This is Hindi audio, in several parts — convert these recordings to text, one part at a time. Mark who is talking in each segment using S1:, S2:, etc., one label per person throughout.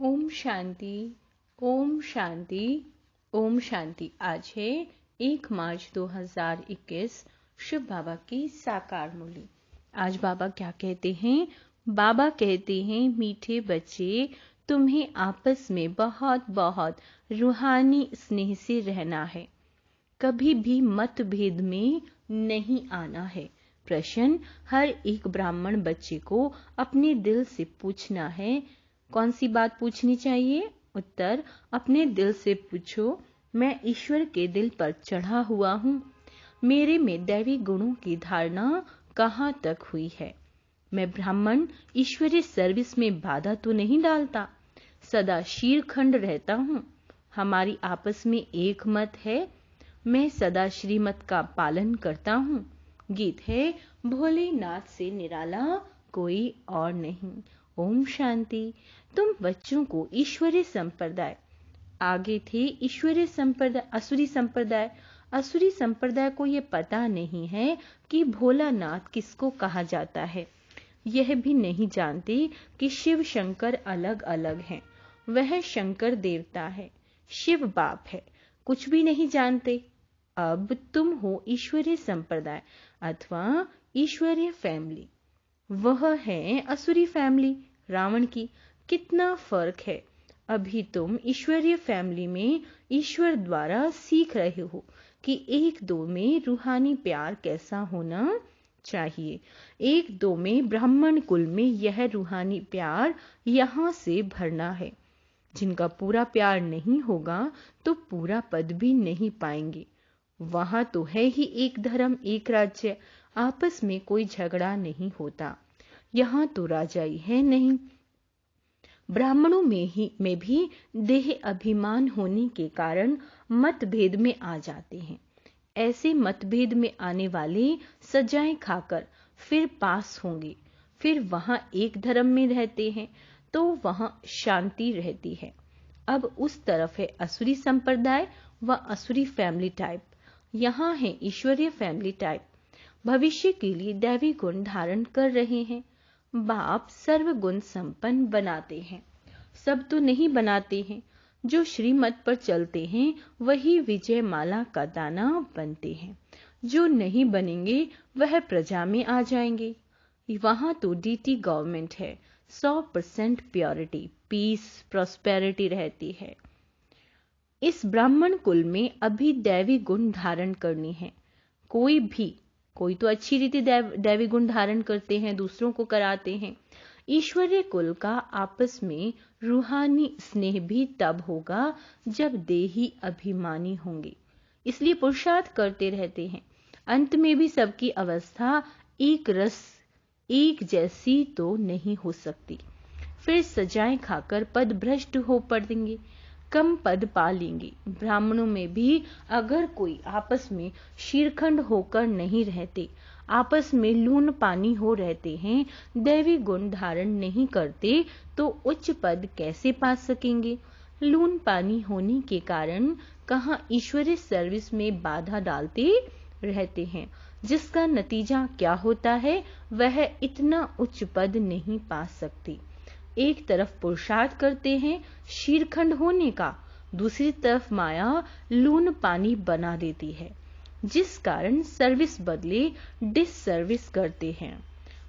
S1: ओम शांति, ओम शांति, ओम शांति। आज है 1 मार्च 2021, शिव बाबा की साकार मूली। आज बाबा क्या कहते हैं? बाबा कहते हैं, मीठे बच्चे, तुम्हें आपस में बहुत बहुत रूहानी स्नेह से रहना है, कभी भी मतभेद में नहीं आना है। प्रश्न हर एक ब्राह्मण बच्चे को अपने दिल से पूछना है। कौन सी बात पूछनी चाहिए? उत्तर, अपने दिल से पूछो, मैं ईश्वर के दिल पर चढ़ा हुआ हूँ। मेरे में दैवी गुणों की धारणा कहाँ तक हुई है? मैं ब्राह्मण ईश्वरीय सर्विस में बाधा तो नहीं डालता, सदा शीरखंड रहता हूँ। हमारी आपस में एक मत है, मैं सदा श्रीमत का पालन करता हूँ। गीत है, भोलेनाथ से निराला कोई और नहीं। ओम शांति। तुम बच्चों को ईश्वरीय संप्रदाय, आगे थे ईश्वरीय संप्रदाय, असुरी संप्रदाय। असुरी संप्रदाय को ये पता नहीं है कि भोलानाथ किसको कहा जाता है। यह भी नहीं जानते कि शिव शंकर अलग अलग हैं। वह शंकर देवता है, शिव बाप है। कुछ भी नहीं जानते। अब तुम हो ईश्वरीय संप्रदाय अथवा ईश्वरीय फैमिली, वह है असुरी फैमिली, रावण की। कितना फर्क है। अभी तुम ईश्वरीय फैमिली में ईश्वर द्वारा सीख रहे हो कि एक दो में रूहानी प्यार कैसा होना चाहिए। एक दो में ब्राह्मण कुल में यह रूहानी प्यार यहाँ से भरना है। जिनका पूरा प्यार नहीं होगा तो पूरा पद भी नहीं पाएंगे। वहां तो है ही एक धर्म एक राज्य, आपस में कोई झगड़ा नहीं होता। यहाँ तो राजाई है नहीं। ब्राह्मणों में भी देह अभिमान होने के कारण मतभेद में आ जाते हैं। ऐसे मतभेद में आने वाले सजाएं खाकर फिर पास होंगे। फिर वहां एक धर्म में रहते हैं तो वहां शांति रहती है। अब उस तरफ है असुरी संप्रदाय व असुरी फैमिली टाइप, यहाँ है ईश्वरीय फैमिली टाइप। भविष्य के लिए दैवी गुण धारण कर रहे हैं। बाप सर्वगुण संपन्न बनाते हैं, सब तो नहीं बनाते हैं। जो श्रीमत पर चलते हैं वही विजय माला का दाना बनते हैं। जो नहीं बनेंगे वह प्रजा में आ जाएंगे। वहां तो डीटी गवर्नमेंट है, 100% प्योरिटी, पीस, प्रॉस्पेरिटी रहती है। इस ब्राह्मण कुल में अभी दैवी गुण धारण करनी है। कोई तो अच्छी रीति दैवी गुण धारण करते हैं, दूसरों को कराते हैं। ईश्वरीय कुल का आपस में रूहानी स्नेह भी तब होगा जब देही अभिमानी होंगे। इसलिए पुरुषार्थ करते रहते हैं। अंत में भी सबकी अवस्था एक रस एक जैसी तो नहीं हो सकती। फिर सजाएं खाकर पद भ्रष्ट हो पड़ेंगे, कम पद पा लेंगे। ब्राह्मणों में भी अगर कोई आपस में शीरखंड होकर नहीं रहते, आपस में लून पानी हो रहते हैं, दैवी गुण धारण नहीं करते, तो उच्च पद कैसे पा सकेंगे? लून पानी होने के कारण कहाँ ईश्वरीय सर्विस में बाधा डालते रहते हैं, जिसका नतीजा क्या होता है? वह इतना उच्च पद नहीं पा सकते। एक तरफ पुरुषार्थ करते हैं शीरखंड होने का, दूसरी तरफ माया लून पानी बना देती है, जिस कारण सर्विस बदले डिससर्विस करते हैं।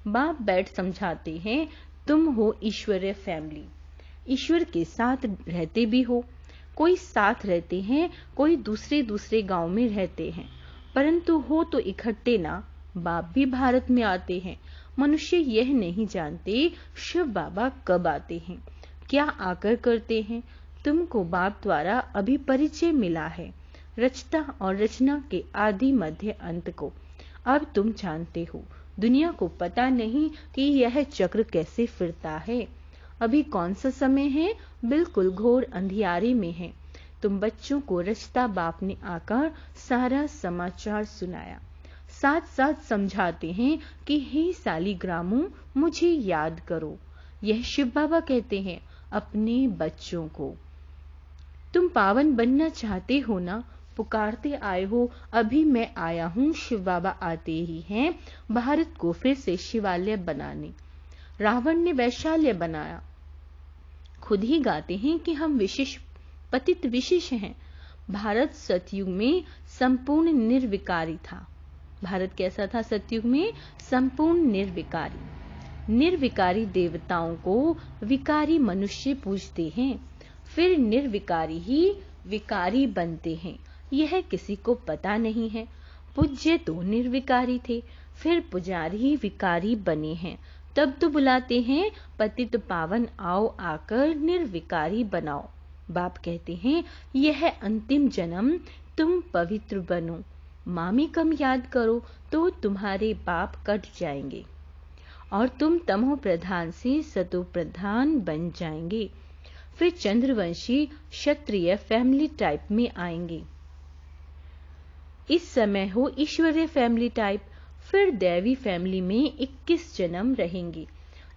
S1: बाप बैठ समझाते हैं, तुम हो ईश्वरीय फैमिली, ईश्वर के साथ रहते भी हो। कोई साथ रहते हैं, कोई दूसरे गांव में रहते हैं, परंतु हो तो इकट्ठे ना। बाप भी भारत में आते हैं। मनुष्य यह नहीं जानते शिव बाबा कब आते हैं, क्या आकर करते हैं। तुमको बाप द्वारा अभी परिचय मिला है, रचता और रचना के आदि मध्य अंत को। अब तुम जानते हो। दुनिया को पता नहीं कि यह चक्र कैसे फिरता है। अभी कौन सा समय है? बिल्कुल घोर अंधियारे में है। तुम बच्चों को रचता बाप ने आकर सारा समाचार सुनाया। साथ साथ समझाते हैं कि हे सालिग्रामों, मुझे याद करो। यह शिव बाबा कहते हैं अपने बच्चों को। तुम पावन बनना चाहते हो ना? पुकारते आए हो, अभी मैं आया हूँ। शिव बाबा आते ही हैं भारत को फिर से शिवालय बनाने। रावण ने वैशाल्य बनाया, खुद ही गाते हैं कि हम विशेष पतित विशेष हैं। भारत सतयुग में संपूर्ण निर्विकारी था। भारत कैसा था सतयुग में? संपूर्ण निर्विकारी। निर्विकारी देवताओं को विकारी मनुष्य पूजते हैं, फिर निर्विकारी ही विकारी बनते हैं। यह किसी को पता नहीं है। पूज्य तो निर्विकारी थे, फिर पुजारी विकारी बने हैं। तब तो बुलाते हैं पतित पावन आओ आकर निर्विकारी बनाओ। बाप कहते हैं यह अंतिम जन्म तुम पवित्र बनो। मामी कम याद करो तो तुम्हारे पाप कट जाएंगे और तुम तमो प्रधान से सतो प्रधान बन जाएंगे। फिर चंद्रवंशी क्षत्रिय फैमिली टाइप में आएंगे। इस समय हो ईश्वरीय फैमिली टाइप, फिर दैवी फैमिली में 21 जन्म रहेंगे।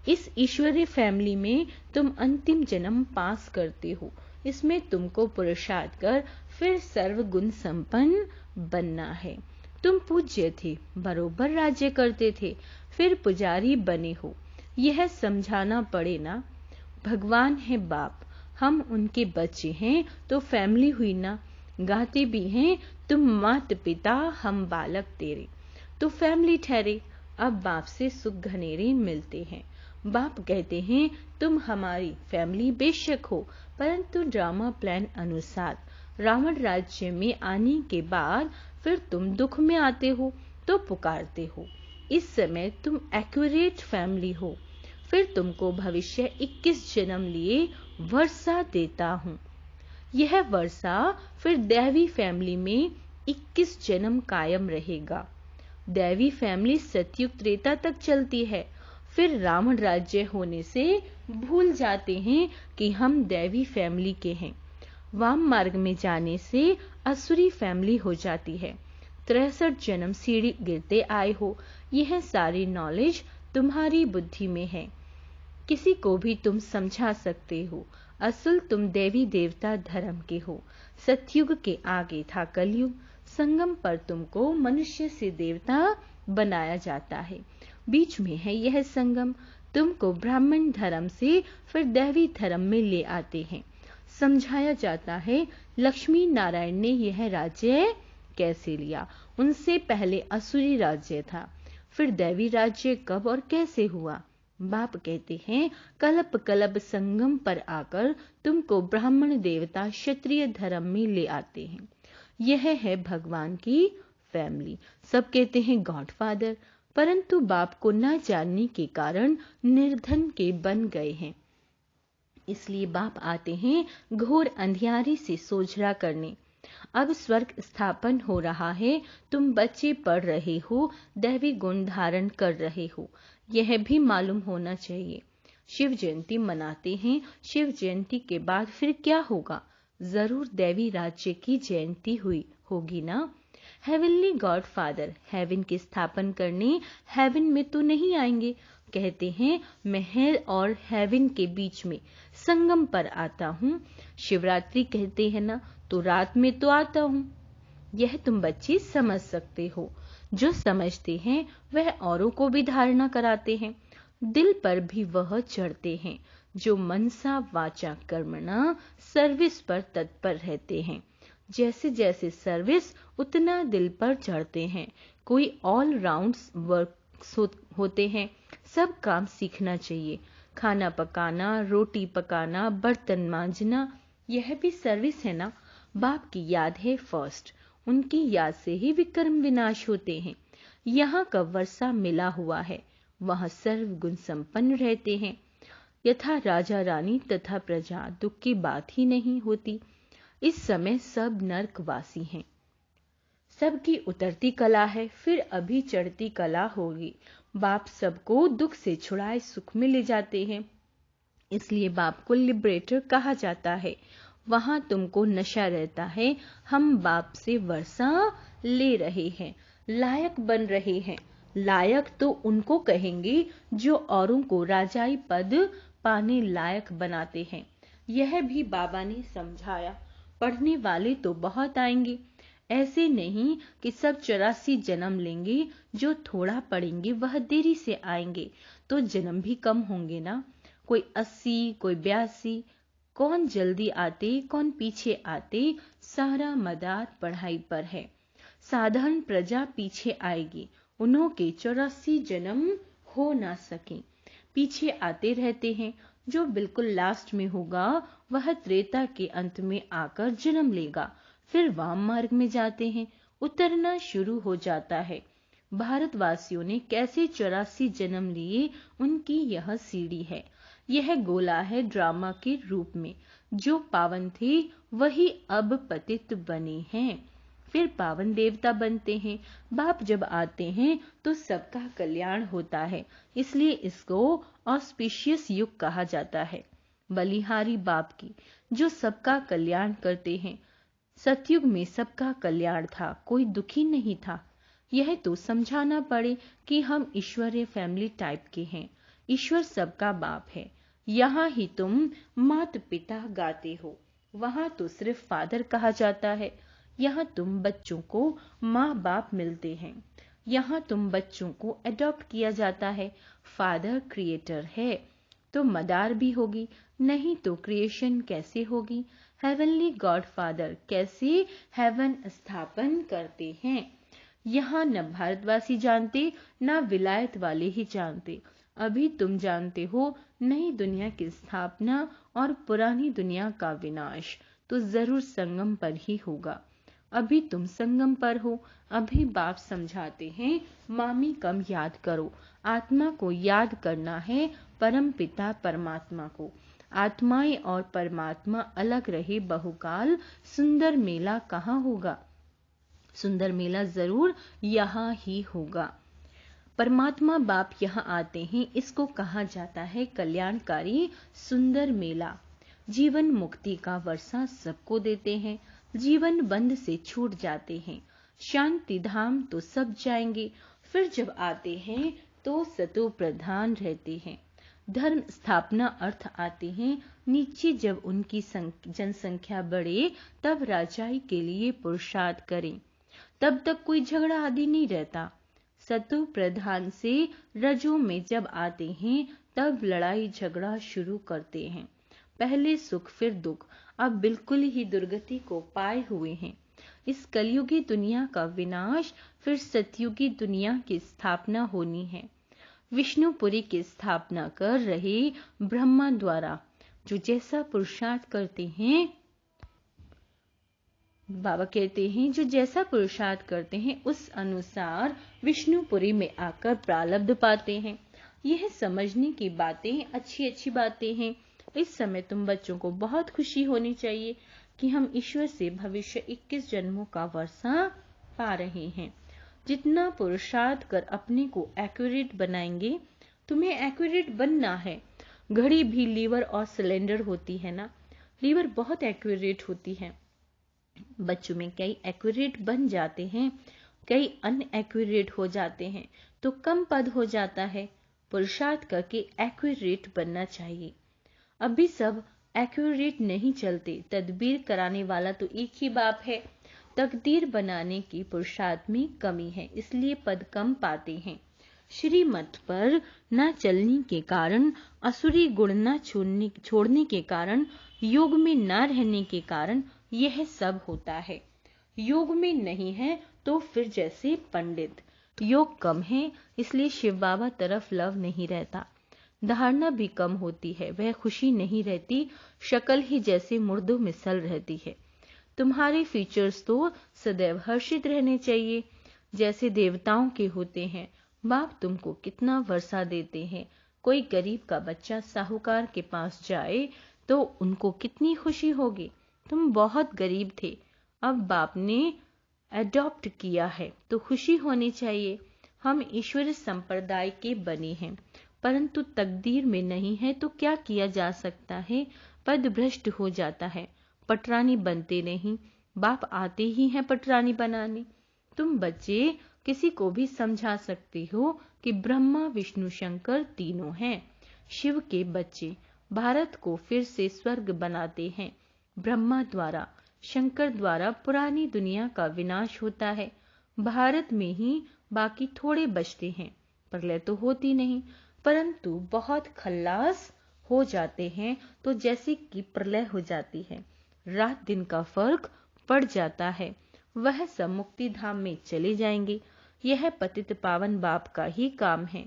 S1: इस ईश्वरीय फैमिली में तुम अंतिम जन्म पास करते हो। इसमें तुमको पुरुषार्थ कर फिर सर्वगुण संपन्न बनना है। तुम पूज्य थे, बरोबर राज्य करते थे, फिर पुजारी बने हो। यह समझाना पड़े ना। भगवान है बाप, हम उनके बच्चे हैं तो फैमिली हुई ना। गाते भी हैं तुम माता पिता हम बालक तेरे, तो फैमिली ठहरे। अब बाप से सुख घनेरे मिलते हैं। बाप कहते हैं तुम हमारी फैमिली बेशक हो, परंतु ड्रामा प्लान अनुसार रावण राज्य में आने के बाद फिर तुम दुख में आते हो तो पुकारते हो। इस समय तुम एक्यूरेट फैमिली हो। फिर तुमको भविष्य 21 जन्म लिए वर्षा देता हूँ। यह वर्षा फिर दैवी फैमिली में 21 जन्म कायम रहेगा। दैवी फैमिली सतयुग त्रेता तक चलती है। फिर रावण राज्य होने से भूल जाते हैं कि हम दैवी फैमिली के हैं। वाम मार्ग में जाने से असुरी फैमिली हो जाती है। 63 जन्म सीढ़ी गिरते आए हो। यह सारी नॉलेज तुम्हारी बुद्धि में है। किसी को भी तुम समझा सकते हो। असल तुम देवी देवता धर्म के हो। सतयुग के आगे था कलयुग। संगम पर तुमको मनुष्य से देवता बनाया जाता है। बीच में है यह संगम। तुमको ब्राह्मण धर्म से फिर दैवी धर्म में ले आते हैं। समझाया जाता है लक्ष्मी नारायण ने यह राज्य कैसे लिया। उनसे पहले असुरी राज्य था, फिर दैवी राज्य कब और कैसे हुआ। बाप कहते हैं कल्प कल्प संगम पर आकर तुमको ब्राह्मण देवता क्षत्रिय धर्म में ले आते हैं। यह है भगवान की फैमिली। सब कहते हैं गॉडफादर, परंतु बाप को न जानने के कारण निर्धन के बन गए हैं। इसलिए बाप आते हैं घोर अंधियारी से सोझरा करने। अब स्वर्ग स्थापन हो रहा है। तुम बच्चे पढ़ रहे हो, दैवी गुण धारण कर रहे हो, यह भी मालूम होना चाहिए। शिव जयंती मनाते हैं। शिव जयंती के बाद फिर क्या होगा? जरूर दैवी राज्य की जयंती हुई होगी ना। हेवनली गॉड फादर हेवन की स्थापन करने हेवन में तो नहीं आएंगे। कहते हैं मैं हेल और हेवन के बीच में संगम पर आता हूँ। शिवरात्रि कहते हैं ना, तो रात में तो आता हूँ। यह तुम बच्चे समझ सकते हो। जो समझते हैं वह औरों को भी धारणा कराते हैं। दिल पर भी वह चढ़ते हैं जो मनसा वाचा कर्मणा सर्विस पर तत्पर रहते हैं। जैसे जैसे सर्विस उतना दिल पर चढ़ते हैं। कोई ऑल राउंड वर्क होते हैं। सब काम सीखना चाहिए। खाना पकाना, रोटी पकाना, बर्तन मांजना, यह भी सर्विस है ना। बाप की याद है फर्स्ट। उनकी याद से ही विक्रम विनाश होते हैं। यहाँ का वर्षा मिला हुआ है, वहाँ सर्वगुण संपन्न रहते हैं। यथा राजा रानी तथा प्रजा, दुख की बात ही नहीं होती। इस समय सब नरकवासी हैं। सबकी उतरती कला है, फिर अभी चढ़ती कला होगी। बाप सबको दुख से छुड़ाए सुख में ले जाते हैं। इसलिए बाप को लिबरेटर कहा जाता है। वहां तुमको नशा रहता है। हम बाप से वर्षा ले रहे हैं, लायक बन रहे हैं। लायक तो उनको कहेंगे जो औरों को राजाई पद पाने लायक बनाते हैं। यह भी बाबा ने समझाया। पढ़ने वाले तो बहुत आएंगे। ऐसे नहीं कि सब 84 जन्म लेंगे। जो थोड़ा पढ़ेंगे वह देरी से आएंगे, तो जन्म भी कम होंगे ना। कोई 80, कोई 82, कौन जल्दी आते कौन पीछे आते, सारा मदार पढ़ाई पर है। साधारण प्रजा पीछे आएगी, उन्हों के 84 जन्म हो ना सके। पीछे आते रहते हैं, जो बिल्कुल लास्ट में होगा वह त्रेता के अंत में आकर जन्म लेगा। फिर वाम मार्ग में जाते हैं, उतरना शुरू हो जाता है। भारतवासियों ने कैसे 84 जन्म लिए, उनकी यह सीढ़ी है। यह गोला है ड्रामा के रूप में। जो पावन थे वही अब पतित बने हैं, फिर पावन देवता बनते हैं। बाप जब आते हैं तो सबका कल्याण होता है, इसलिए इसको ऑस्पिशियस युग कहा जाता है। बलिहारी बाप की, जो सबका कल्याण करते हैं। सतयुग में सबका कल्याण था, कोई दुखी नहीं था। यह तो समझाना पड़े कि हम ईश्वरीय फैमिली टाइप के हैं। ईश्वर सबका बाप है। यहाँ ही तुम माता पिता गाते हो, वहां तो सिर्फ फादर कहा जाता है। यहाँ तुम बच्चों को माँ बाप मिलते हैं। यहाँ तुम बच्चों को अडॉप्ट किया जाता है। फादर क्रिएटर है तो मदार भी होगी, नहीं तो क्रिएशन कैसे होगी। हेवनली गॉड फादर कैसे हेवन स्थापन करते हैं, यहाँ न भारतवासी जानते न विलायत वाले ही जानते। अभी तुम जानते हो नई दुनिया की स्थापना और पुरानी दुनिया का विनाश तो जरूर संगम पर ही होगा। अभी तुम संगम पर हो। अभी बाप समझाते हैं, मामी कम याद करो, आत्मा को याद करना है, परम पिता परमात्मा को। आत्माएं और परमात्मा अलग रहे बहुकाल, सुंदर मेला कहाँ होगा। सुंदर मेला जरूर यहाँ ही होगा। परमात्मा बाप यहाँ आते हैं, इसको कहा जाता है कल्याणकारी सुंदर मेला। जीवन मुक्ति का वर्षा सबको देते हैं, जीवन बंध से छूट जाते हैं। शांति धाम तो सब जाएंगे, फिर जब आते हैं तो सतो प्रधान रहते हैं। धर्म स्थापना अर्थ आते हैं, नीचे जब उनकी जनसंख्या बढ़े तब राजाई के लिए पुरुषार्थ करें। तब तक कोई झगड़ा आदि नहीं रहता। सतो प्रधान से रजों में जब आते हैं तब लड़ाई झगड़ा शुरू करते हैं। पहले सुख फिर दुख, अब बिल्कुल ही दुर्गति को पाए हुए हैं। इस कलयुगी दुनिया का विनाश, फिर सतयुगी दुनिया की स्थापना होनी है। विष्णुपुरी की स्थापना कर रहे ब्रह्मा द्वारा जो जैसा पुरुषार्थ करते हैं, बाबा कहते हैं जो जैसा पुरुषार्थ करते हैं उस अनुसार विष्णुपुरी में आकर प्रारब्ध पाते हैं। यह समझने की बातें अच्छी अच्छी बातें हैं। इस समय तुम बच्चों को बहुत खुशी होनी चाहिए कि हम ईश्वर से भविष्य 21 जन्मों का वर्षा पा रहे हैं। जितना पुरुषार्थ कर अपने को एक्यूरेट बनाएंगे, तुम्हें एक्यूरेट बनना है। घड़ी भी लीवर और सिलेंडर होती है ना, लीवर बहुत एक्यूरेट होती है। बच्चों में कई एक्यूरेट बन जाते हैं, कई अनएक्यूरेट हो जाते हैं, तो कम पद हो जाता है। पुरुषार्थ करके एक्यूरेट बनना चाहिए। अभी सब एक्यूरेट नहीं चलते, तदबीर कराने वाला तो एक ही बाप है। तकदीर बनाने की पुरुषार्थ में कमी है, इसलिए पद कम पाते हैं। श्रीमत पर न चलने के कारण, असुरी गुण न छोड़ने के कारण, योग में न रहने के कारण यह सब होता है। योग में नहीं है तो फिर जैसे पंडित, योग कम है इसलिए शिव बाबा तरफ लव नहीं रहता। धारणा भी कम होती है, वह खुशी नहीं रहती, शक्ल ही जैसे मुर्दों मिसल रहती है। तुम्हारे फीचर्स तो सदैव हर्षित रहने चाहिए, जैसे देवताओं के होते हैं। बाप तुमको कितना वर्षा देते हैं। कोई गरीब का बच्चा साहूकार के पास जाए तो उनको कितनी खुशी होगी। तुम बहुत गरीब थे, अब बाप ने एडॉप्ट किया है तो खुशी होनी चाहिए। हम ईश्वरी संप्रदाय के बने हैं, परंतु तकदीर में नहीं है तो क्या किया जा सकता है। पद भ्रष्ट हो जाता है, पटरानी बनते नहीं। बाप आते ही हैं पटरानी बनाने। तुम बच्चे किसी को भी समझा सकते हो कि ब्रह्मा विष्णु शंकर तीनों हैं। शिव के बच्चे भारत को फिर से स्वर्ग बनाते हैं। ब्रह्मा द्वारा, शंकर द्वारा पुरानी दुनिया का विनाश होता है। भारत में ही बाकी थोड़े बचते हैं। प्रलय तो होती नहीं, परंतु बहुत खल्लास हो जाते हैं तो जैसे कि प्रलय हो जाती है, रात दिन का फर्क पड़ जाता है। वह सब मुक्ति धाम में चले जाएंगे। यह पतित पावन बाप का ही काम है।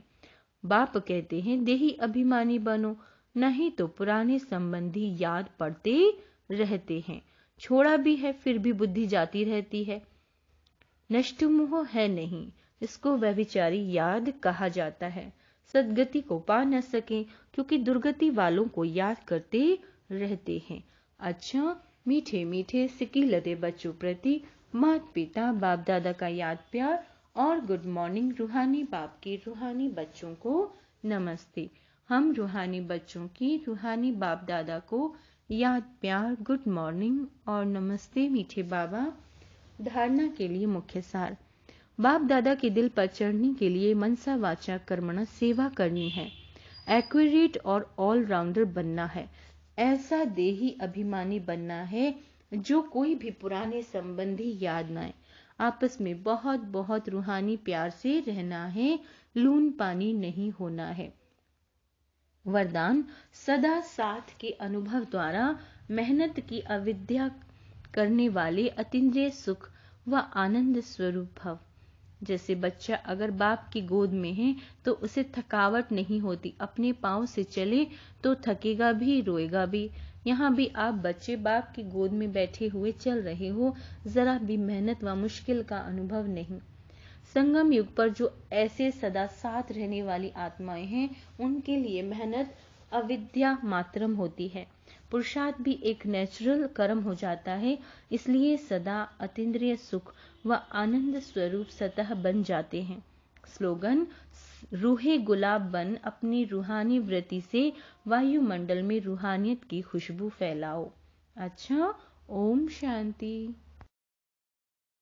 S1: बाप कहते हैं देही अभिमानी बनो, नहीं तो पुराने संबंधी याद पड़ते रहते हैं। छोड़ा भी है फिर भी बुद्धि जाती रहती है। नष्ट मोह है नहीं, इसको व्यभिचारी याद कहा जाता है। सदगति को पा न सके क्योंकि दुर्गति वालों को याद करते रहते हैं। अच्छा, मीठे मीठे सिकीलते बच्चों प्रति माता पिता बाप दादा का याद प्यार और गुड मॉर्निंग। रूहानी बाप के रूहानी बच्चों को नमस्ते। हम रूहानी बच्चों की रूहानी बाप दादा को याद प्यार, गुड मॉर्निंग और नमस्ते मीठे बाबा। धारणा के लिए मुख्य सार। बाप दादा के दिल पर चढ़ने के लिए मनसा वाचा कर्मणा सेवा करनी है। एक्यूरेट और ऑलराउंडर बनना है। ऐसा देही अभिमानी बनना है जो कोई भी पुराने संबंधी याद न आए। आपस में बहुत बहुत रूहानी प्यार से रहना है, लून पानी नहीं होना है। वरदान, सदा साथ के अनुभव द्वारा मेहनत की अविद्या करने वाले अतीन्द्रिय सुख व आनंद स्वरूप भव। जैसे बच्चा अगर बाप की गोद में है तो उसे थकावट नहीं होती, अपने पांव से चले तो थकेगा भी, रोएगा भी। यहाँ भी आप बच्चे बाप की गोद में बैठे हुए चल रहे हो, जरा भी मेहनत व मुश्किल का अनुभव नहीं। संगम युग पर जो ऐसे सदा साथ रहने वाली आत्माएं हैं, उनके लिए मेहनत अविद्या मात्रम होती है। पुरुषार्थ भी एक नेचुरल कर्म हो जाता है, इसलिए सदा अतीन्द्रिय सुख व आनंद स्वरूप सतह बन जाते हैं। स्लोगन, रूहे गुलाब बन अपनी रूहानी वृत्ति से वायुमंडल में रूहानियत की खुशबू फैलाओ। अच्छा, ओम शांति।